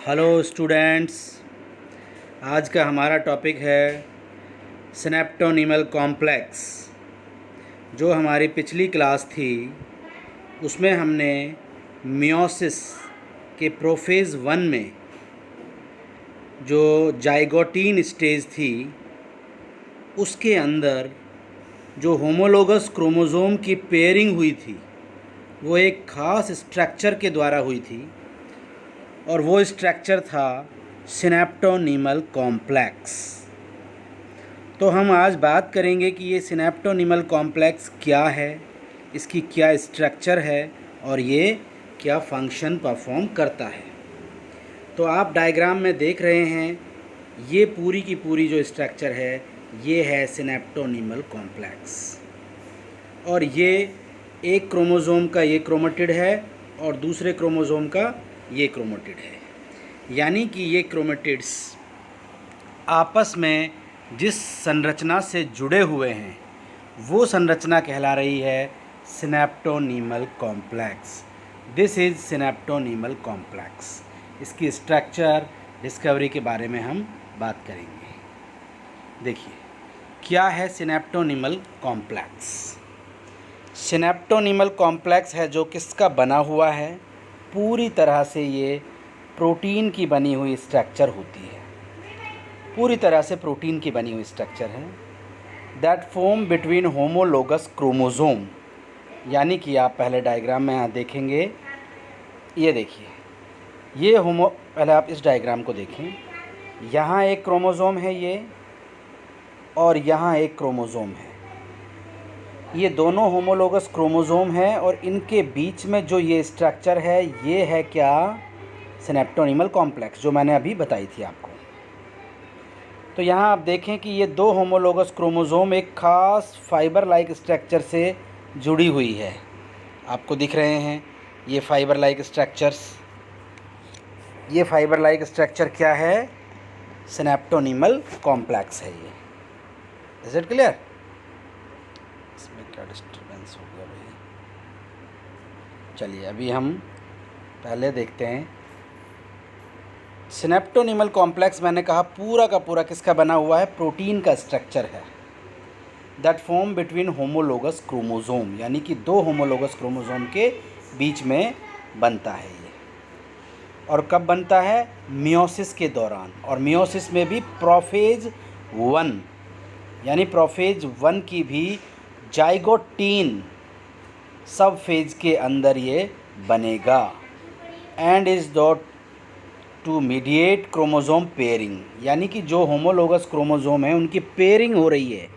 Hello students, आज का हमारा टॉपिक है सिनेप्टोनीमल कॉम्प्लेक्स। जो हमारी पिछली क्लास थी उसमें हमने मियोसिस के प्रोफेज़ 1 में जो जाइगोटीन स्टेज थी उसके अंदर जो होमोलोगस क्रोमोज़ोम की पेयरिंग हुई थी वो एक ख़ास स्ट्रक्चर के द्वारा हुई थी और वो स्ट्रक्चर था सिनेप्टोनीमल कॉम्प्लेक्स। तो हम आज बात करेंगे कि ये सिनेप्टोनीमल कॉम्प्लेक्स क्या है, इसकी क्या स्ट्रक्चर है और ये क्या फंक्शन परफॉर्म करता है। तो आप डायग्राम में देख रहे हैं ये पूरी की पूरी जो स्ट्रक्चर है ये है सिनेप्टोनीमल कॉम्प्लेक्स। और ये एक क्रोमोज़ोम का ये क्रोमेटिड है और दूसरे क्रोमोज़ोम का ये क्रोमेटिड है। यानी कि ये क्रोमेटिड्स आपस में जिस संरचना से जुड़े हुए हैं वो संरचना कहला रही है synaptonemal complex. This is synaptonemal complex. इसकी स्ट्रक्चर डिस्कवरी के बारे में हम बात करेंगे। देखिए क्या है सिनेप्टोनीमल कॉम्प्लेक्स। सिनेप्टोनीमल कॉम्प्लेक्स है जो किसका बना हुआ है, पूरी तरह से ये प्रोटीन की बनी हुई स्ट्रक्चर होती है। पूरी तरह से प्रोटीन की बनी हुई स्ट्रक्चर है that form between homologous chromosome. यानी कि आप पहले डायग्राम में यहाँ देखेंगे, ये देखिए ये पहले आप इस डायग्राम को देखें। यहाँ एक क्रोमोज़ोम है ये और यहाँ एक क्रोमोज़ोम है। ये दोनों होमोलोगस क्रोमोज़ोम हैं और इनके बीच में जो ये स्ट्रक्चर है ये है क्या, सिनेप्टोनीमल कॉम्प्लेक्स, जो मैंने अभी बताई थी आपको। तो यहाँ आप देखें कि ये दो होमोलोगस क्रोमोज़ोम एक ख़ास फाइबर लाइक स्ट्रक्चर से जुड़ी हुई है। आपको दिख रहे हैं ये फाइबर लाइक स्ट्रक्चर्स। ये फाइबर लाइक स्ट्रक्चर क्या है, सिनेप्टोनीमल कॉम्प्लेक्स है ये। Is it clear? इसमें क्या डिस्टर्बेंस हो गया भाई? चलिए अभी हम पहले देखते हैं। सिनेप्टोनीमल कॉम्प्लेक्स मैंने कहा पूरा का पूरा किसका बना हुआ है, प्रोटीन का स्ट्रक्चर है that form between homologous chromosome. यानी कि दो होमोलोगस क्रोमोज़ोम के बीच में बनता है ये। और कब बनता है, मियोसिस के दौरान। और मियोसिस में भी प्रोफेज 1 यानी प्रोफेज 1 की भी जाइगोटीन सब फेज के अंदर ये बनेगा and is dot to mediate chromosome pairing. यानी कि जो होमोलोगस क्रोमोज़ोम है उनकी पेयरिंग हो रही है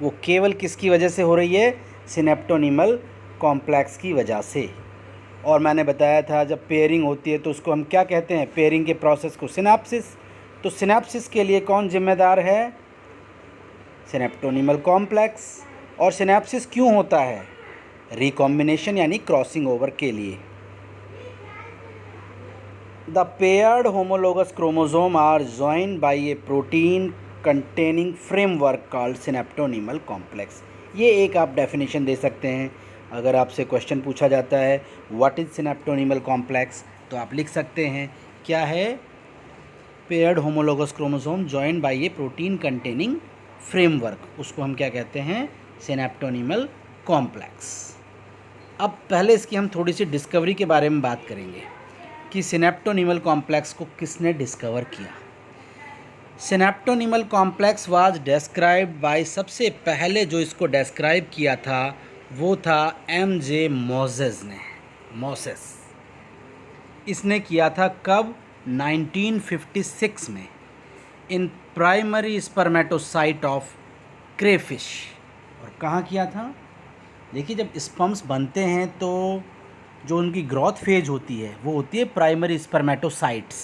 वो केवल किसकी वजह से हो रही है, सिनेप्टोनीमल कॉम्प्लेक्स की वजह से। और मैंने बताया था जब पेयरिंग होती है तो उसको हम क्या कहते हैं, पेयरिंग के प्रोसेस को सिनेप्सिस। तो सिनेप्सिस के लिए कौन जिम्मेदार है, सिनेप्टोनीमल कॉम्प्लेक्स। और सिनेप्सिस क्यों होता है, रिकॉम्बिनेशन यानी क्रॉसिंग ओवर के लिए। The paired homologous chromosome are joined by a protein containing framework called synaptonemal complex। ये एक आप डेफिनेशन दे सकते हैं। अगर आपसे क्वेश्चन पूछा जाता है व्हाट इज़ सिनेप्टोनीमल कॉम्प्लेक्स तो आप लिख सकते हैं क्या है, paired homologous chromosome joined by A protein containing framework, उसको हम क्या कहते हैं, सिनेप्टोनीमल कॉम्प्लेक्स। अब पहले इसकी हम थोड़ी सी डिस्कवरी के बारे में बात करेंगे कि सिनेप्टोनीमल कॉम्प्लेक्स को किसने डिस्कवर किया। सिनेप्टोनीमल कॉम्प्लेक्स वाज डिस्क्राइब्ड बाय, सबसे पहले जो इसको डिस्क्राइब किया था वो था एम.जे. मोसेस ने। मोसेस इसने किया था कब, 1956 में, in primary spermatocyte of crayfish. और कहाँ किया था, देखिए जब स्पर्म्स बनते हैं तो जो उनकी ग्रोथ फेज होती है वो होती है प्राइमरी स्पर्मेटोसाइट्स,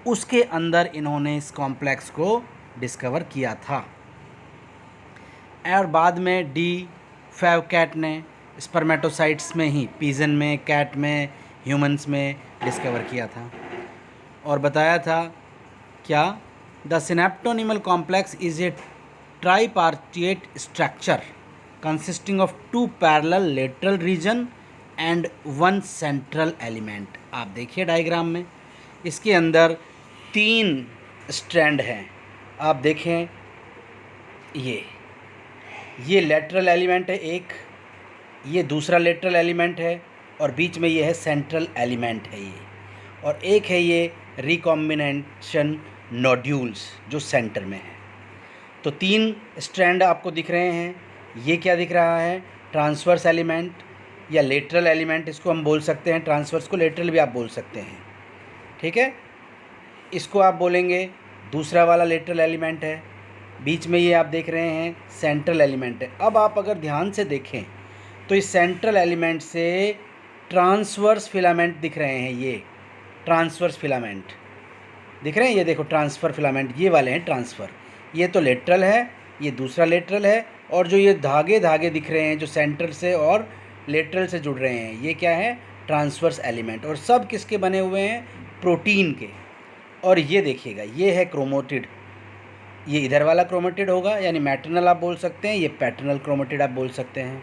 उसके अंदर इन्होंने इस कॉम्प्लेक्स को डिस्कवर किया था। और बाद में डी फैवकैट ने स्पर्मेटोसाइट्स में ही, पिजन में, कैट में, ह्यूमंस में डिस्कवर किया था और बताया था क्या, the synaptonemal complex is a tripartite structure consisting of 2 parallel lateral region and 1 central element. आप देखिए डायग्राम में इसके अंदर 3 स्ट्रैंड हैं। आप देखें, ये लेटरल एलिमेंट है एक, ये दूसरा लेटरल एलिमेंट है, और बीच में ये है सेंट्रल एलिमेंट है ये, और एक है ये रिकॉम्बिनेशन नोड्यूल्स जो सेंटर में है। तो 3 स्ट्रैंड आपको दिख रहे हैं। ये क्या दिख रहा है? ट्रांसवर्स एलिमेंट या लेटरल एलिमेंट इसको हम बोल सकते हैं। ट्रांसवर्स को लेटरल भी आप बोल सकते हैं, ठीक है। इसको आप बोलेंगे दूसरा वाला लेटरल एलिमेंट है। बीच में ये आप देख रहे हैं सेंट्रल एलिमेंट है। अब आप अगर ध्यान से देखें तो इस सेंट्रल एलिमेंट से ट्रांसवर्स फिलामेंट दिख रहे हैं। ये ट्रांसवर्स फिलामेंट दिख रहे हैं, ये देखो ट्रांसफ़र फिलामेंट, ये वाले हैं ट्रांसफ़र। ये तो लेटरल है, ये दूसरा लेटरल है, और जो ये धागे धागे दिख रहे हैं जो सेंटर से और लेटरल से जुड़ रहे हैं, ये क्या है? Transverse element. और सब किसके बने हुए हैं? प्रोटीन के। और ये देखिएगा, ये है क्रोमेटिड। ये इधर वाला क्रोमेटिड होगा, यानी मैटरनल आप बोल सकते हैं, ये पैटर्नल क्रोमेटिड आप बोल सकते हैं।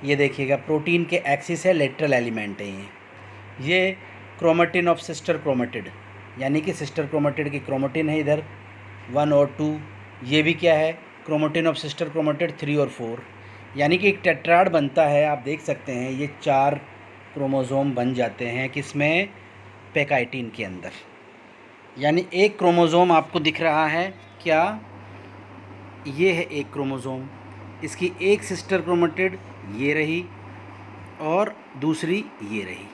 ये देखिएगा प्रोटीन के एक्सिस है, लेटरल एलिमेंट है ये क्रोमेटिन ऑफ सिस्टर क्रोमेटिड, यानी कि सिस्टर क्रोमेटिड की क्रोमेटिन है इधर 1 और 2। ये भी क्या है? क्रोमेटिन ऑफ सिस्टर क्रोमेटिड 3 और 4, यानी कि एक टेट्राड बनता है। आप देख सकते हैं ये 4 क्रोमोसोम बन जाते हैं किसमें? पैकाइटिन के अंदर। यानी एक क्रोमोसोम आपको दिख रहा है क्या? ये है एक क्रोमोसोम, इसकी एक सिस्टर क्रोमेटिड ये रही और दूसरी ये रही।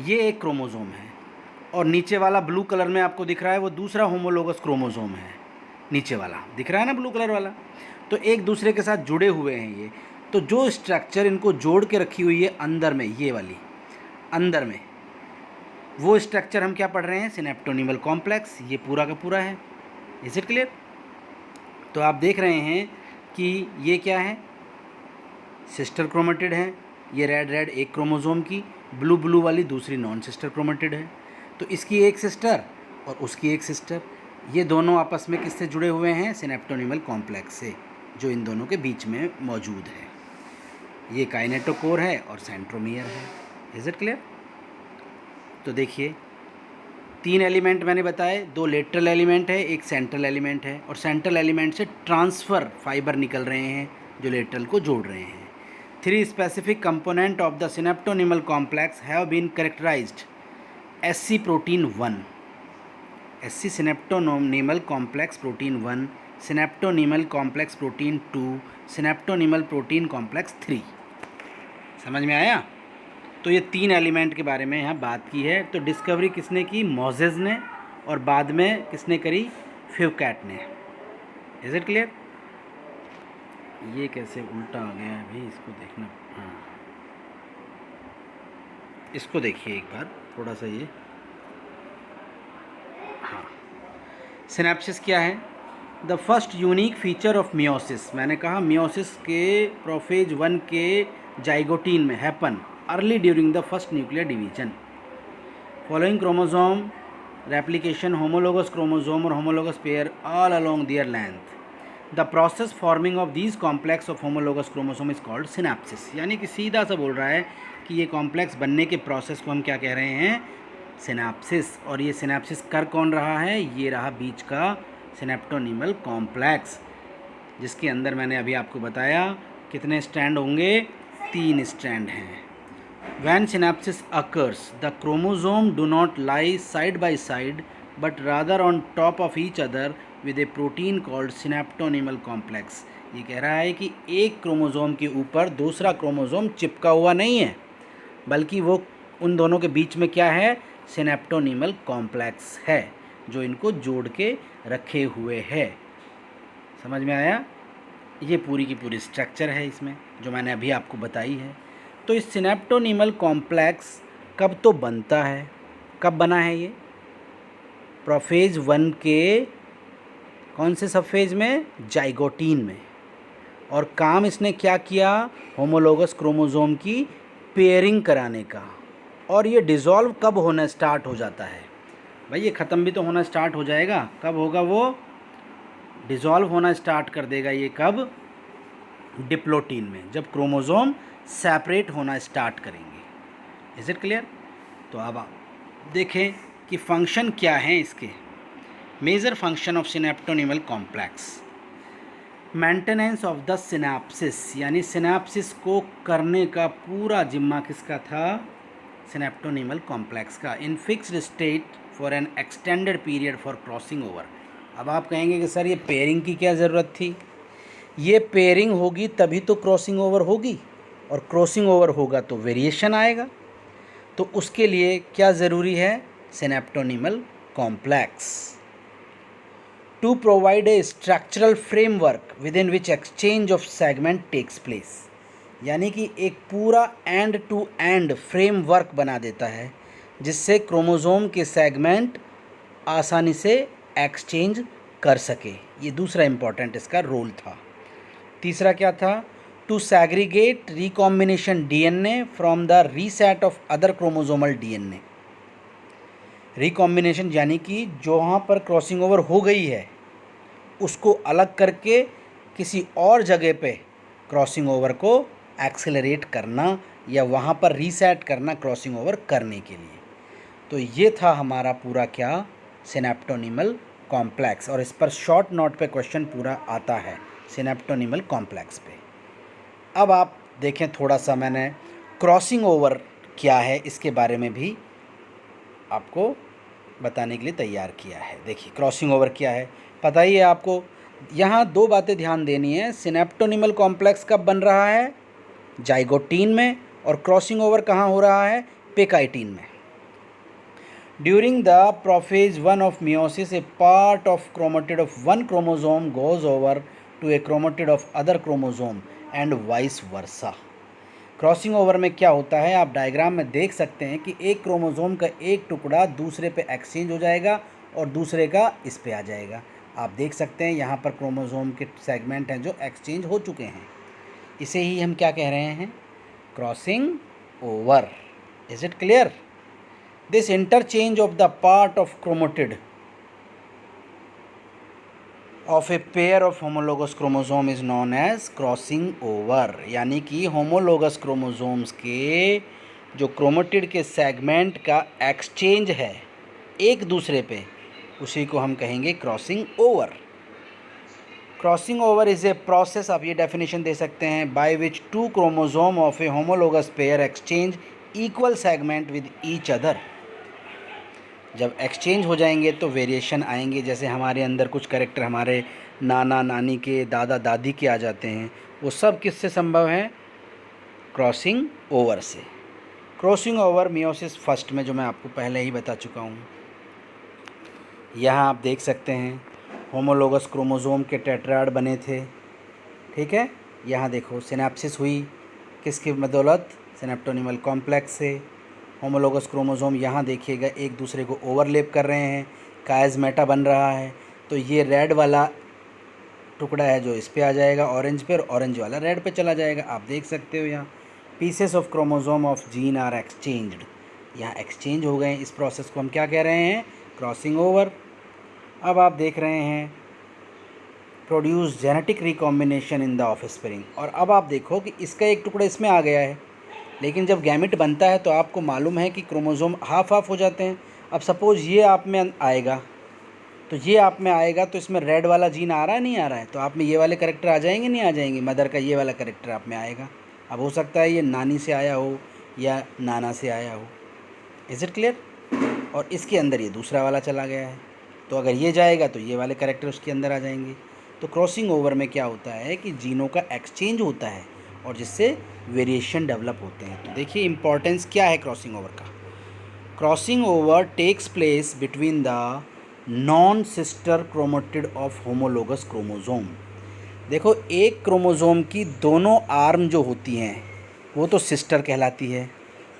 ये एक क्रोमोसोम है, और नीचे वाला ब्लू कलर में आपको दिख रहा है वो दूसरा होमोलोगस क्रोमोसोम है। नीचे वाला दिख रहा है ना ब्लू कलर वाला, तो एक दूसरे के साथ जुड़े हुए हैं ये। तो जो स्ट्रक्चर इनको जोड़ के रखी हुई है अंदर में, ये वाली अंदर में, वो स्ट्रक्चर हम क्या पढ़ रहे हैं? सिनेप्टोनीमल कॉम्प्लेक्स। ये पूरा का पूरा है। Is it clear? तो आप देख रहे हैं कि ये क्या है? सिस्टर क्रोमेटिड है। ये रेड रेड एक क्रोमोसोम की, ब्लू ब्लू वाली दूसरी नॉन सिस्टर क्रोमेटिड है। तो इसकी एक सिस्टर और उसकी एक सिस्टर, ये दोनों आपस में किससे जुड़े हुए हैं? सिनेप्टोनीमल कॉम्प्लेक्स से, जो इन दोनों के बीच में मौजूद है। ये काइनेटोकोर है और सेंट्रोमियर है। Is it clear? तो देखिए 3 एलिमेंट मैंने बताए, 2 लेटरल एलिमेंट है, एक सेंट्रल एलिमेंट है, और सेंट्रल एलिमेंट से ट्रांसफ़र फाइबर निकल रहे हैं जो लेटरल को जोड़ रहे हैं। 3 specific component of the synaptonemal complex have been characterised SC protein 1, SC synaptonemal complex protein 1, synaptonemal complex protein 2, synaptonemal protein complex 3। समझ में आया? तो ये 3 एलिमेंट के बारे में यहाँ बात की है। तो डिस्कवरी किसने की? मोजेस ने, और बाद में किसने करी? फ्यूकैट ने। Is it clear? ये कैसे उल्टा आ गया है भाई, इसको देखना। हाँ, इसको देखिए एक बार थोड़ा सा ये। हाँ, सिनेप्सिस क्या है? The first unique feature of meiosis. मैंने कहा मियोसिस के प्रोफेज 1 के जाइगोटीन में happen early during the first nuclear division. Following chromosome replication, homologous chromosome और homologous pair all along their length. The process forming of these complex of homologous chromosome is called synapsis. यानी कि सीधा सा बोल रहा है कि ये कॉम्प्लेक्स बनने के प्रोसेस को हम क्या कह रहे हैं? सिनेप्सिस। और ये सिनेप्सिस कर कौन रहा है? ये रहा बीच का सिनेप्टोनीमल कॉम्प्लेक्स, जिसके अंदर मैंने अभी आपको बताया कितने स्ट्रैंड होंगे? 3 स्ट्रैंड हैं। When synapsis occurs, the chromosome do not lie side by side, but rather on top of each other with a protein called synaptonymal complex. ये कह रहा है कि एक क्रोमोसोम के ऊपर दूसरा क्रोमोसोम चिपका हुआ नहीं है, बल्कि वो उन दोनों के बीच में क्या है? सिनेप्टोनीमल कॉम्प्लेक्स है, जो इनको जोड़ के रखे हुए है। समझ में आया? ये पूरी की पूरी स्ट्रक्चर है इसमें, जो मैंने अभी आपको बताई है। तो इस सिनेप्टोनीमल कॉम्प्लेक्स कब तो बनता है? कब बना है ये? प्रोफेज 1 के कौन से सब फेज में? जाइगोटीन में। और काम इसने क्या किया? होमोलोगस क्रोमोसोम की पेयरिंग कराने का। और ये डिज़ोल्व कब होना स्टार्ट हो जाता है? भाई ये ख़त्म भी तो होना स्टार्ट हो जाएगा। कब होगा वो? डिज़ोल्व होना स्टार्ट कर देगा ये कब? डिप्लोटीन में, जब क्रोमोसोम सेपरेट होना स्टार्ट करेंगे। Is it clear? तो अब देखें कि फंक्शन क्या हैं इसके। Major function of synaptonemal complex, maintenance of the synapsis, यानी सिनेप्सिस को करने का पूरा जिम्मा किसका था? सिनेप्टोनिमल कॉम्प्लेक्स का। In fixed state for an extended period for crossing over. अब आप कहेंगे कि सर ये पेयरिंग की क्या ज़रूरत थी? ये पेयरिंग होगी तभी तो क्रॉसिंग ओवर होगी, और क्रॉसिंग ओवर होगा तो वेरिएशन आएगा। तो उसके लिए क्या ज़रूरी है? Synaptonemal complex. To provide a structural framework within which exchange of segment takes place, यानी कि एक पूरा एंड टू एंड फ्रेमवर्क बना देता है जिससे क्रोमोज़ोम के सेगमेंट आसानी से एक्सचेंज कर सके। ये दूसरा इम्पॉर्टेंट इसका रोल था। तीसरा क्या था? To segregate recombination DNA from the rest of other chromosomal DNA. Recombination यानी कि जहाँ पर क्रॉसिंग ओवर हो गई है उसको अलग करके किसी और जगह पे क्रॉसिंग ओवर को एक्सेलरेट करना या वहाँ पर रीसेट करना क्रॉसिंग ओवर करने के लिए। तो ये था हमारा पूरा क्या? Synaptonemal complex. और इस पर शॉर्ट नोट पे क्वेश्चन पूरा आता है सिनेप्टोनिमल कॉम्प्लेक्स पे। अब आप देखें, थोड़ा सा मैंने क्रॉसिंग ओवर क्या है इसके बारे में भी आपको बताने के लिए तैयार किया है। देखिए क्रॉसिंग ओवर क्या है, पता ही है आपको। यहाँ दो बातें ध्यान देनी है। सिनेप्टोनिमल कॉम्प्लेक्स कब बन रहा है? जाइगोटीन में। और क्रॉसिंग ओवर कहाँ हो रहा है? पेकाइटीन में। During the prophase 1 of meiosis a part of chromatid of one chromosome goes over to a chromatid of other chromosome and vice versa. Crossing over में क्या होता है, आप डायग्राम में देख सकते हैं कि एक क्रोमोज़ोम का एक टुकड़ा दूसरे पे एक्सचेंज हो जाएगा और दूसरे का इस पे आ जाएगा। आप देख सकते हैं यहाँ पर क्रोमोज़ोम के सेगमेंट हैं जो एक्सचेंज हो चुके हैं। इसे ही हम क्या कह रहे हैं? Crossing over. Is it clear? This interchange of the part of chromatid of a pair of homologous chromosome is known as crossing over. यानी कि होमोलोगस क्रोमोसोम्स के जो क्रोमेटिड के सेगमेंट का एक्सचेंज है एक दूसरे पे, उसी को हम कहेंगे crossing over. Crossing over is a process, आप ये डेफिनेशन दे सकते हैं, by which two chromosome of a homologous pair exchange equal segment with each other. जब एक्सचेंज हो जाएंगे तो वेरिएशन आएंगे। जैसे हमारे अंदर कुछ कैरेक्टर हमारे नाना नानी के, दादा दादी के आ जाते हैं, वो सब किससे संभव है? क्रॉसिंग ओवर से। क्रॉसिंग ओवर मियोसिस फर्स्ट में जो मैं आपको पहले ही बता चुका हूँ। यहाँ आप देख सकते हैं होमोलोगस क्रोमोसोम के टेट्राड बने थे, ठीक है। यहाँ देखो सिनेप्सिस हुई किसकी बदौलत? सिनेप्टोनिमल कॉम्प्लेक्स से। होमोलोगस क्रोमोसोम यहाँ देखिएगा एक दूसरे को ओवरलैप कर रहे हैं, कायज़मेटा बन रहा है। तो ये रेड वाला टुकड़ा है जो इस पे आ जाएगा ऑरेंज पे, और ऑरेंज वाला रेड पे चला जाएगा। आप देख सकते हो यहाँ pieces of chromosome of gene are exchanged, यहाँ एक्सचेंज हो गए। इस प्रोसेस को हम क्या कह रहे हैं? Crossing over. अब आप देख रहे हैं produce genetic recombination in the offspring. और अब आप देखो कि इसका एक टुकड़ा इसमें आ गया है, लेकिन जब गैमेट बनता है तो आपको मालूम है कि क्रोमोसोम हाफ हाफ हो जाते हैं। अब सपोज़ ये आप में आएगा, तो ये आप में आएगा तो इसमें रेड वाला जीन आ रहा है, नहीं आ रहा है, तो आप में ये वाले करेक्टर आ जाएंगे, नहीं आ जाएंगे? मदर का ये वाला करेक्टर आप में आएगा। अब हो सकता है ये नानी से आया हो या नाना से आया हो। Is it clear? और इसके अंदर ये दूसरा वाला चला गया है, तो अगर ये जाएगा तो ये वाले करेक्टर उसके अंदर आ जाएंगे। तो क्रॉसिंग ओवर में क्या होता है कि जीनों का एक्सचेंज होता है और जिससे वेरिएशन डेवलप होते हैं। तो देखिए इम्पॉर्टेंस क्या है क्रॉसिंग ओवर का। Crossing over takes place between the non sister chromatid of homologous chromosome. देखो एक क्रोमोसोम की दोनों आर्म जो होती हैं वो तो सिस्टर कहलाती है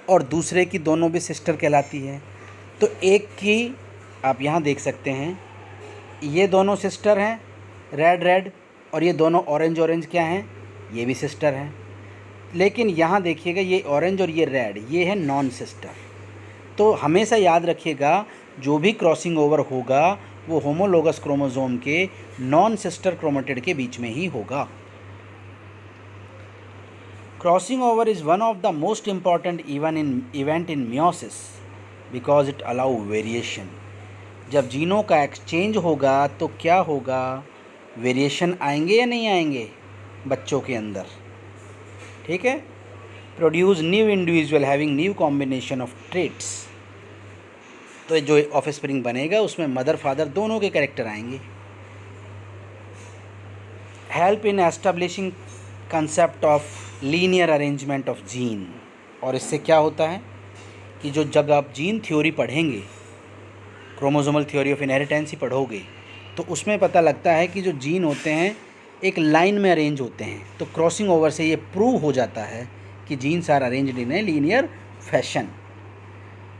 और दूसरे की दोनों भी सिस्टर कहलाती है। तो एक की आप यहाँ देख सकते हैं, ये दोनों सिस्टर हैं रेड रेड, और ये दोनों ऑरेंज ऑरेंज क्या हैं? ये भी सिस्टर हैं। लेकिन यहाँ देखिएगा ये ऑरेंज और ये रेड ये है नॉन सिस्टर। तो हमेशा याद रखिएगा जो भी क्रॉसिंग ओवर होगा वो होमोलोगस क्रोमोसोम के नॉन सिस्टर क्रोमेटिड के बीच में ही होगा। Crossing over is one of the most important event in meiosis because it allow variation. जब जीनों का एक्सचेंज होगा तो क्या होगा, वेरिएशन आएंगे या नहीं आएंगे बच्चों के अंदर, ठीक है। Produce new individual having new combination of traits, तो जो ऑफस्प्रिंग बनेगा उसमें मदर फादर दोनों के कैरेक्टर आएंगे। Help in establishing concept of linear arrangement of gene, और इससे क्या होता है कि जो जब आप जीन थ्योरी पढ़ेंगे, क्रोमोसोमल थ्योरी ऑफ इनहेरिटेंस ही पढ़ोगे, तो उसमें पता लगता है कि जो जीन होते हैं एक लाइन में अरेंज होते हैं। तो क्रॉसिंग ओवर से ये प्रूव हो जाता है कि genes are arranged in a linear fashion.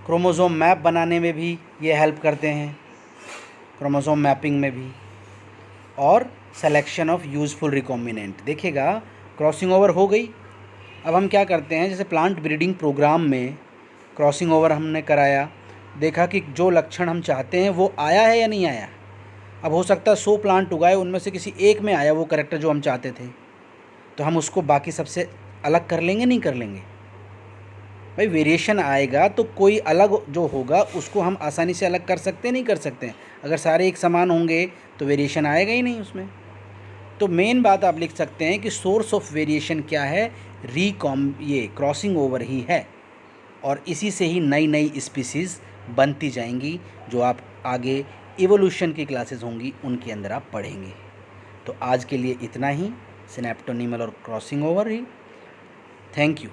Chromosome map बनाने में भी ये हेल्प करते हैं, क्रोमोसोम मैपिंग में भी, और सेलेक्शन ऑफ यूज़फुल रिकॉम्बिनेंट। देखिएगा क्रॉसिंग ओवर हो गई, अब हम क्या करते हैं, जैसे प्लांट ब्रीडिंग प्रोग्राम में क्रॉसिंग ओवर हमने कराया, देखा कि जो लक्षण हम चाहते हैं वो आया है या नहीं आया। अब हो सकता है 100 प्लांट उगाए, उनमें से किसी एक में आया वो कैरेक्टर जो हम चाहते थे, तो हम उसको बाकी सबसे अलग कर लेंगे, नहीं कर लेंगे भाई। वेरिएशन आएगा तो कोई अलग जो होगा उसको हम आसानी से अलग कर सकते नहीं कर सकते हैं। अगर सारे एक समान होंगे तो वेरिएशन आएगा ही नहीं उसमें। तो मेन बात आप लिख सकते हैं कि सोर्स ऑफ वेरिएशन क्या है, ये क्रॉसिंग ओवर ही है, और इसी से ही नई नई स्पीसीज़ बनती जाएंगी, जो आप आगे इवोल्यूशन की क्लासेस होंगी उनके अंदर आप पढ़ेंगे। तो आज के लिए इतना ही, सिनेप्टोनीमल और crossing over he. Thank you.